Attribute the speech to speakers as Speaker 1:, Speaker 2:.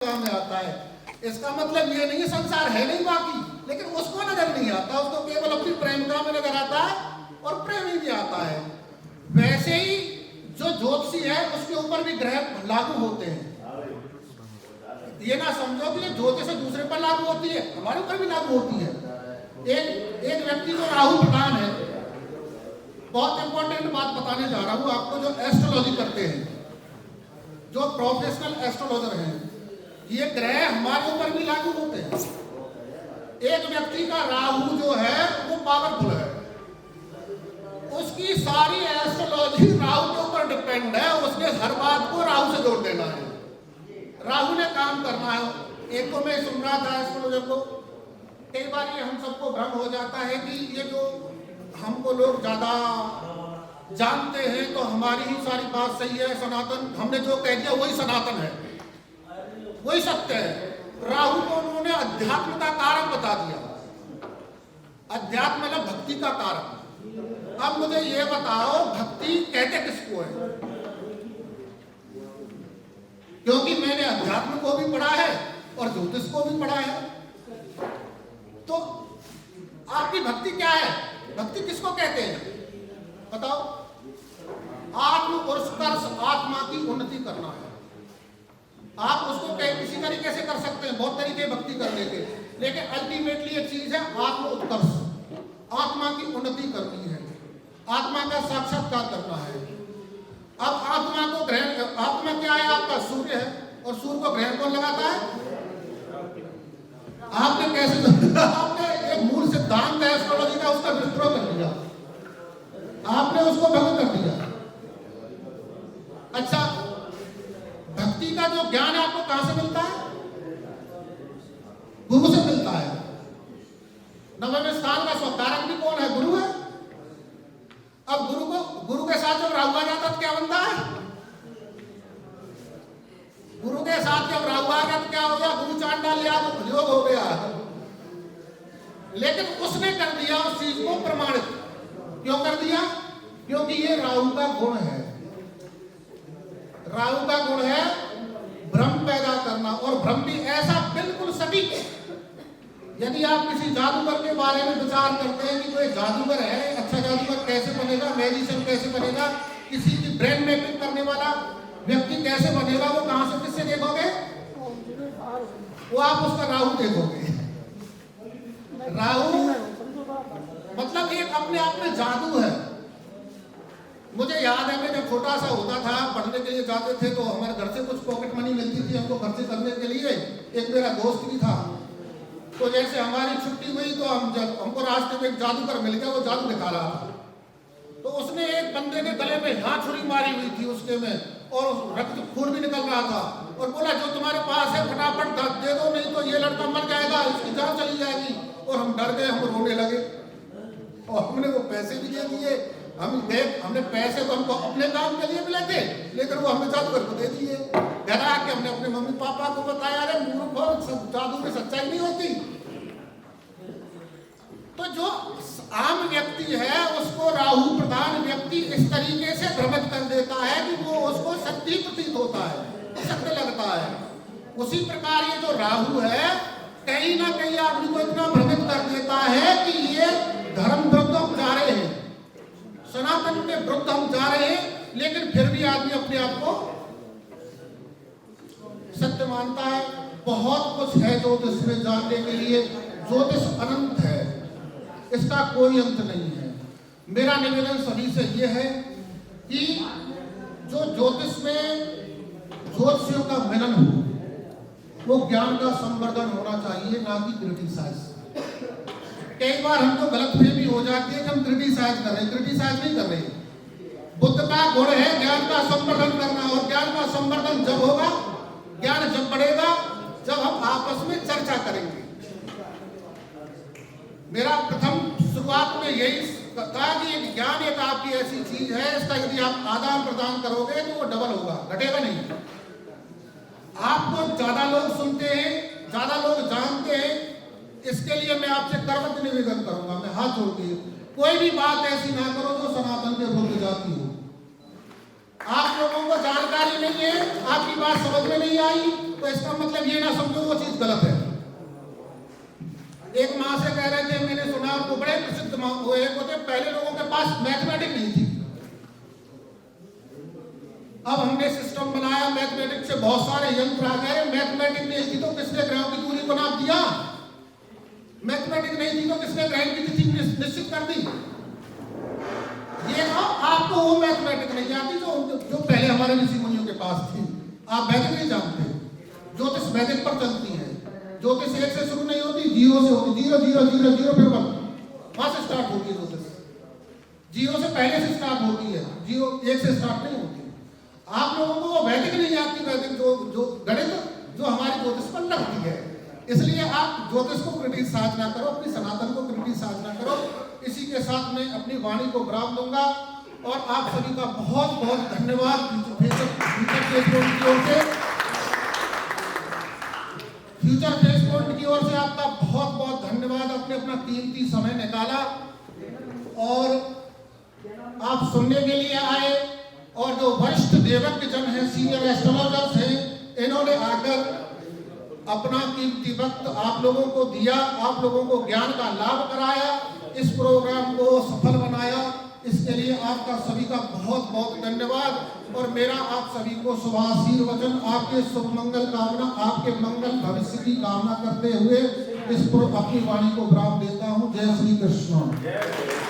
Speaker 1: प्रेमिका में आता है। इसका मतलब ये नहीं है संसार है नहीं बाकी, लेकिन उसको नजर नहीं आता, उसको केवल अपनी प्रेमिका में नजर आता है और प्रेमी भी आता है। वैसे ही जो ज्योतिषी है उसके ऊपर भी ग्रह लागू होते हैं। ये ना समझो कि ये ज्योतिष से दूसरे पर लागू होती है, हमारे ऊपर भी लागू होती है। एक व्यक्ति जो राहु प्रधान है, बहुत इंपॉर्टेंट बात बताने जा रहा हूं आपको, जो एस्ट्रोलॉजी करते हैं, जो प्रोफेशनल एस्ट्रोलॉजर हैं, ये ग्रह हमारे ऊपर भी लागू होते हैं। एक व्यक्ति का राहु जो है वो पावरफुल है, उसकी सारी एस्ट्रोलॉजी राहु के ऊपर डिपेंड है, उसने हर बात को राहु से जोड़ देना है, राहु ने काम करना है। एक को मैं सुन रहा था एस्ट्रोलॉजर को, कई बार ये हम सबको भ्रम हो जाता है कि ये जो हमको लोग ज्यादा जानते हैं तो हमारी ही सारी बात सही है, सनातन, हमने जो कह दिया वही सनातन है, वही सत्य है। राहु को उन्होंने अध्यात्म का कारक बता दिया, अध्यात्म मतलब भक्ति का कारक। अब मुझे ये बताओ भक्ति कहते किसको है? क्योंकि मैंने अध्यात्म को भी पढ़ा है और ज्योतिष को भी पढ़ा है, तो आपकी भक्ति क्या है? भक्ति किसको कहते हैं बताओ? आत्म पुरस्कार, आत्मा की उन्नति करना है। आप उसको किसी तरीके से कर सकते हैं, बहुत तरीके भक्ति करने के, लेकिन अल्टीमेटली एक चीज है आत्म उत्कर्ष, आत्मा की उन्नति करनी है, आत्मा का साक्षात्कार करना है। अब आत्मा को ग्रहण, आत्मा क्या है? आपका सूर्य है, और सूर्य को ग्रहण कौन लगाता है? आपने कैसे आपने एक मूल सिद्धांत है एस्ट्रोलॉजी का, उसका विस्तार कर दिया, आपने उसको भंग कर दिया। अच्छा, भक्ति का जो ज्ञान है आपको कहां से मिलता है? गुरु से मिलता है। नवम स्थान का स्वकारक भी कौन है? गुरु है। अब गुरु के साथ जब राहु आ जाता तो क्या बनता है? गुरु के साथ जब राहु आ गया तो क्या हो गया? गुरु चांडाल योग हो गया। लेकिन उसने कर दिया उस चीज को प्रमाणित। क्यों कर दिया? क्योंकि ये राहु का गुण है। राहु का गुण है भ्रम पैदा करना, और भ्रम भी ऐसा बिल्कुल सटीक। यदि आप किसी जादूगर के बारे में विचार करते हैं कि कोई जादूगर है, अच्छा जादूगर कैसे बनेगा, मैजिशियन कैसे बनेगा, किसी की ब्रेन मैपिंग करने वाला व्यक्ति कैसे बनेगा, वो कहां से किससे देखोगे? वो आप उसका राहु देखोगे। राहु मतलब एक अपने आप में जादू है। मुझे याद है मैं जब छोटा सा होता था, पढ़ने के लिए जाते थे तो हमारे घर से कुछ पॉकेट मनी मिलती थी हमको खर्चे करने के लिए। एक मेरा दोस्त भी था, तो जैसे हमारी छुट्टी हुई तो हमको रास्ते में एक जादूगर मिल गया, वो जादू दिखा रहा था। तो उसने एक बंदे के गले में यहाँ छुरी मारी हुई थी उसके में, और रक्त खून भी निकल रहा था, और बोला जो तुम्हारे पास है फटाफट दे दो, नहीं तो ये लड़का मर जाएगा, इसकी जान चली जाएगी। और हम डर गए, हम रोने लगे, और हमने वो पैसे भी दे दिए। हमने पैसे तो हमको अपने काम के लिए मिले थे, लेकिन वो हमने जादूगर को दे दिए। घर आके हमने अपने मम्मी पापा को बताया, अरे मूर्खों, जादू में सच्चाई नहीं होती। तो जो आम व्यक्ति है उसको राहु प्रधान व्यक्ति इस तरीके से भ्रमित कर देता है कि वो उसको सत्य प्रतीत होता है, सत्य लगता है। उसी प्रकार ये जो राहु है कहीं ना कहीं आदमी को इतना भ्रमित कर देता है कि ये धर्म विरुद्ध हम जा रहे हैं, सनातन के विरुद्ध हम जा रहे हैं, लेकिन फिर भी आदमी अपने आप को सत्य मानता है। बहुत कुछ है ज्योतिष में जानने के लिए, ज्योतिष अनंत है, इसका कोई अंत नहीं है। मेरा निवेदन सभी से यह है कि जो ज्योतिष में ज्योतिषियों का मिलन हो, वो ज्ञान का संवर्धन होना चाहिए, ना कि क्रिटिसाइज। कई बार हमको गलतफहमी हो जाती है कि हम क्रिटिसाइज कर रहे हैं, क्रिटिसाइज नहीं कर रहे। बुद्ध का गुण है ज्ञान का संवर्धन करना, और ज्ञान का संवर्धन जब होगा, ज्ञान जब बढ़ेगा, जब हम आपस में चर्चा करेंगे। मेरा प्रथम शुरुआत में यही था कि एक ज्ञान एक आपकी ऐसी चीज है, इसका यदि आप आदान प्रदान करोगे तो वो डबल होगा, घटेगा नहीं। आपको ज्यादा लोग सुनते हैं, ज्यादा लोग जानते हैं, इसके लिए मैं आपसे करवत निवेदन करूंगा, मैं हाथ जोड़ के, कोई भी बात ऐसी ना करो जो सनातन के विरुद्ध जाती हो। आप लोगों को जानकारी नहीं है, आपकी बात समझ में नहीं आई, तो इसका मतलब ये ना समझो वो चीज गलत है। एक माँ से कह रहे थे, मैंने सुना उनको बड़े प्रसिद्ध वो एक होते, पहले लोगों के पास मैथमेटिक्स नहीं थी। अब हमने सिस्टम बनाया, मैथमेटिक्स से बहुत सारे यंत्र आ गए। मैथमेटिक्स नहीं थी तो किसने ग्रहों की दूरी को नाप दिया? मैथमेटिक्स नहीं थी तो किसने ग्रहण की तिथि निश्चित कर दी? ये आपको वो मैथमेटिक्स नहीं आती जो पहले हमारे ऋषि मुनियों के पास थी। आप वैदिक नहीं जानते। ज्योतिष वैदिक पर चलती है। ज्योतिष एक से शुरू नहीं होती, जीरो से होती। 0 0 0 0 फिर 1 वहां से स्टार्ट होती है ज्योतिष। जीरो से पहले से स्टार्ट होती है, जीरो एक से स्टार्ट नहीं होती। आप लोगों को वो वैदिक नहीं आती, वैदिक जो गणित जो हमारी ज्योतिष पर लगती है। इसलिए आप ज्योतिष को क्रिटिसाइज ना करो, अपनी सनातन को क्रिटिसाइज ना करो। इसी के साथ मैं अपनी वाणी को विराम दूंगा और आप सभी का बहुत बहुत धन्यवाद। फ्यूचर फेस पॉइंट की ओर से आपका बहुत बहुत धन्यवाद। आपने अपना कीमती समय निकाला और आप सुनने के लिए आए। और जो वरिष्ठ देवज्ञ जन हैं, सीनियर एस्ट्रोलॉजर्स हैं, इन्होंने आकर अपना कीमती वक्त आप लोगों को दिया, आप लोगों को ज्ञान का लाभ कराया, इस प्रोग्राम को सफल बनाया। इसके लिए आपका सभी का बहुत बहुत धन्यवाद। और मेरा आप सभी को शुभाशीर्वचन, आपके शुभ मंगल कामना, आपके मंगल भविष्य की कामना करते हुए अपनी वाणी को विराम देता हूँ। जय श्री कृष्ण।